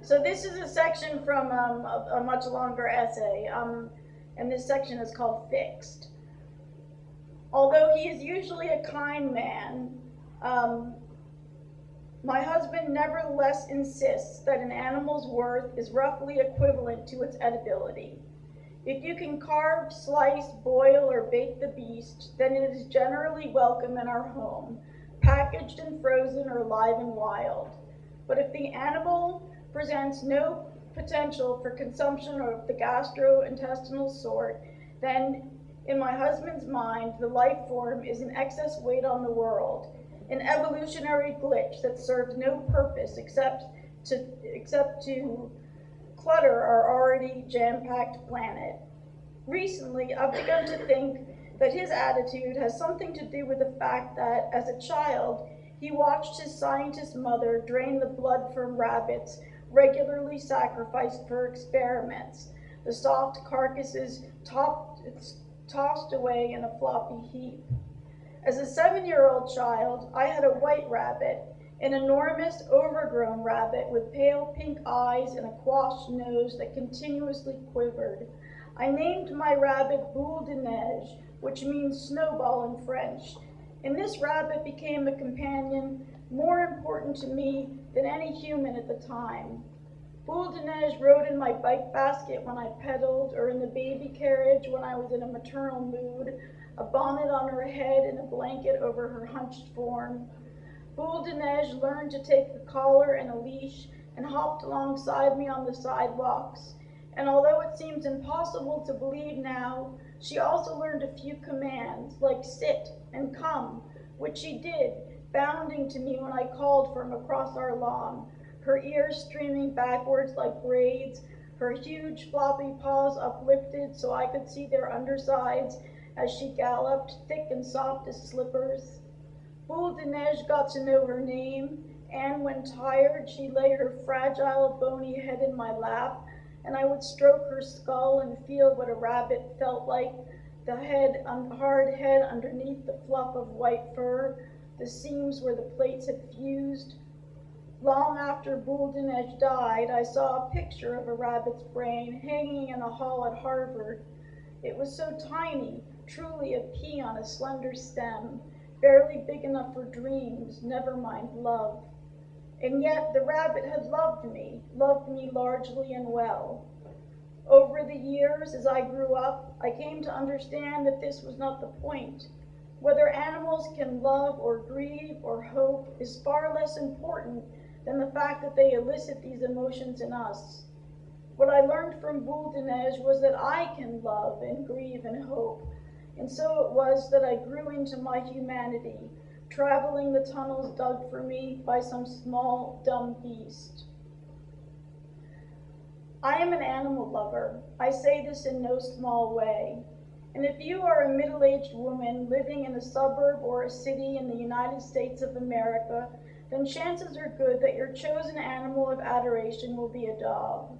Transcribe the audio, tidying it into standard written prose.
So this is a section from a much longer essay, and this section is called Fixed. Although he is usually a kind man, my husband nevertheless insists that an animal's worth is roughly equivalent to its edibility. If you can carve, slice, boil, or bake the beast, then it is generally welcome in our home, packaged and frozen or live and wild. But if the animal presents no potential for consumption of the gastrointestinal sort, then in my husband's mind, the life form is an excess weight on the world, an evolutionary glitch that serves no purpose except to clutter our already jam-packed planet. Recently, I've begun to think that his attitude has something to do with the fact that, as a child, he watched his scientist mother drain the blood from rabbits regularly sacrificed for experiments, the soft carcasses tossed away in a floppy heap. As a 7-year-old child, I had a white rabbit, an enormous, overgrown rabbit with pale pink eyes and a quashed nose that continuously quivered. I named my rabbit Boule de Neige, which means snowball in French, and this rabbit became a companion more important to me than any human at the time. Boule de Neige rode in my bike basket when I pedaled, or in the baby carriage when I was in a maternal mood, a bonnet on her head and a blanket over her hunched form. Boule de Neige learned to take a collar and a leash and hopped alongside me on the sidewalks. And although it seems impossible to believe now, she also learned a few commands, like sit and come, which she did, bounding to me when I called from across our lawn, her ears streaming backwards like braids, her huge floppy paws uplifted so I could see their undersides as she galloped, thick and soft as slippers. Boule de Neige got to know her name, and when tired, she lay her fragile, bony head in my lap, and I would stroke her skull and feel what a rabbit felt like, the hard head underneath the fluff of white fur, the seams where the plates had fused. Long after Boule de Neige died, I saw a picture of a rabbit's brain hanging in a hall at Harvard. It was so tiny, truly a pea on a slender stem, barely big enough for dreams, never mind love. And yet the rabbit had loved me largely and well. Over the years, as I grew up, I came to understand that this was not the point. Whether animals can love or grieve or hope is far less important than the fact that they elicit these emotions in us. What I learned from Boule de Neige was that I can love and grieve and hope, and so it was that I grew into my humanity, traveling the tunnels dug for me by some small, dumb beast. I am an animal lover. I say this in no small way. And if you are a middle-aged woman living in a suburb or a city in the United States of America, then chances are good that your chosen animal of adoration will be a dog.